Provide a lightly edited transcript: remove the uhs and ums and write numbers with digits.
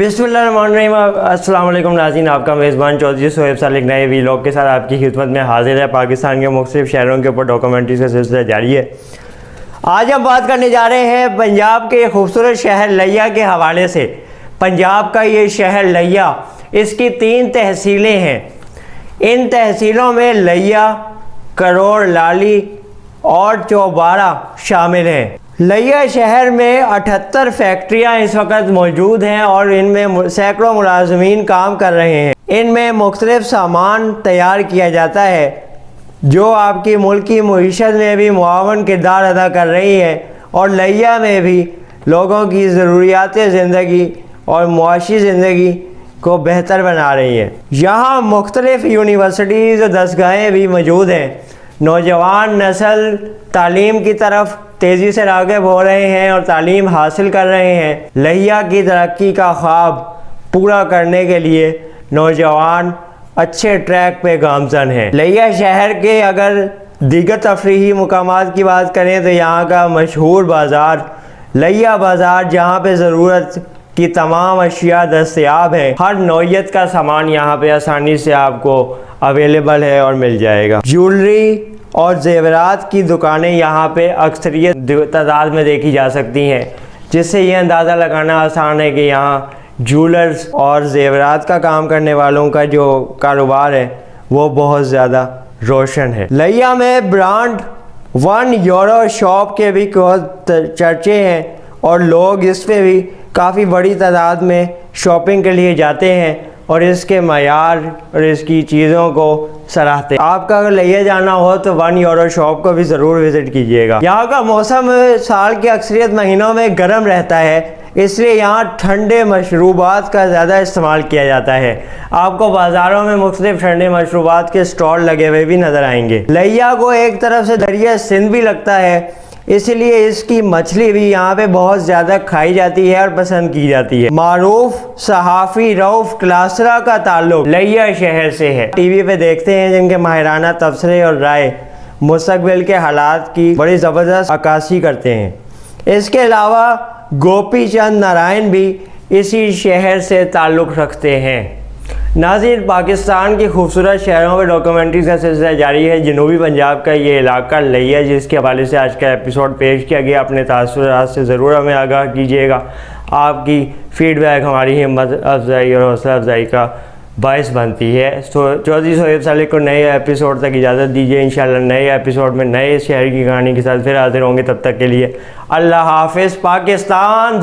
بسم اللہ الرحمن الرحیم۔ السلام علیکم ناظرین، آپ کا میزبان چودھری سہیب صالح نئے ویلاگ کے ساتھ آپ کی خدمت میں حاضر ہے۔ پاکستان کے مختلف شہروں کے اوپر ڈاکومنٹریز کا سلسلہ جاری ہے۔ آج ہم بات کرنے جا رہے ہیں پنجاب کے خوبصورت شہر لیا کے حوالے سے۔ پنجاب کا یہ شہر لیا، اس کی 3 تحصیلیں ہیں۔ ان تحصیلوں میں لیا، کروڑ لالی اور چوبارہ شامل ہیں۔ لیا شہر میں 78 فیکٹریاں اس وقت موجود ہیں اور ان میں سینکڑوں ملازمین کام کر رہے ہیں۔ ان میں مختلف سامان تیار کیا جاتا ہے جو آپ کی ملکی معیشت میں بھی معاون کردار ادا کر رہی ہے اور لیا میں بھی لوگوں کی ضروریات زندگی اور معاشی زندگی کو بہتر بنا رہی ہے۔ یہاں مختلف یونیورسٹیز اور دستگاہیں بھی موجود ہیں۔ نوجوان نسل تعلیم کی طرف تیزی سے راغب ہو رہے ہیں اور تعلیم حاصل کر رہے ہیں۔ لیا کی ترقی کا خواب پورا کرنے کے لیے نوجوان اچھے ٹریک پہ گامزن ہیں۔ لیا شہر کے اگر دیگر تفریحی مقامات کی بات کریں تو یہاں کا مشہور بازار لیا بازار، جہاں پہ ضرورت کی تمام اشیاء دستیاب ہیں۔ ہر نوعیت کا سامان یہاں پہ آسانی سے آپ کو اویلیبل ہے اور مل جائے گا۔ جیولری اور زیورات کی دکانیں یہاں پہ اکثریت تعداد میں دیکھی جا سکتی ہیں، جس سے یہ اندازہ لگانا آسان ہے کہ یہاں جیولرز اور زیورات کا کام کرنے والوں کا جو کاروبار ہے وہ بہت زیادہ روشن ہے۔ لیا میں برانڈ 1 یورو شاپ کے بھی بہت چرچے ہیں اور لوگ اس پہ بھی کافی بڑی تعداد میں شاپنگ کے لیے جاتے ہیں اور اس کے معیار اور اس کی چیزوں کو سراہتے ہیں۔ آپ کا اگر لیا جانا ہو تو 1 یورو شاپ کو بھی ضرور وزٹ کیجیے گا۔ یہاں کا موسم سال کے اکثریت مہینوں میں گرم رہتا ہے، اس لیے یہاں ٹھنڈے مشروبات کا زیادہ استعمال کیا جاتا ہے۔ آپ کو بازاروں میں مختلف ٹھنڈے مشروبات کے سٹال لگے ہوئے بھی نظر آئیں گے۔ لیا کو ایک طرف سے دریا سندھ بھی لگتا ہے، اس لیے اس کی مچھلی بھی یہاں پہ بہت زیادہ کھائی جاتی ہے اور پسند کی جاتی ہے۔ معروف صحافی رؤف کلاسرا کا تعلق لیا شہر سے ہے۔ ٹی وی پہ دیکھتے ہیں جن کے ماہرانہ تبصرے اور رائے مستقبل کے حالات کی بڑی زبردست عکاسی کرتے ہیں۔ اس کے علاوہ گوپی چند نارائن بھی اسی شہر سے تعلق رکھتے ہیں۔ ناظرین، پاکستان کی خوبصورت شہروں پہ ڈاکومنٹریز کا سلسلہ جاری ہے۔ جنوبی پنجاب کا یہ علاقہ لیا، جس کے حوالے سے آج کا ایپیسوڈ پیش کیا گیا، اپنے تاثرات سے ضرور ہمیں آگاہ کیجیے گا۔ آپ کی فیڈ بیک ہماری ہمت افزائی اور حوصلہ افزائی کا باعث بنتی ہے۔ چودھری سہیب صالح کو نئے ایپیسوڈ تک اجازت دیجیے۔ انشاءاللہ نئے ایپیسوڈ میں نئے شہر کی کہانی کے ساتھ پھر حاضر ہوں گے۔ تب تک کے لیے اللہ حافظ۔ پاکستان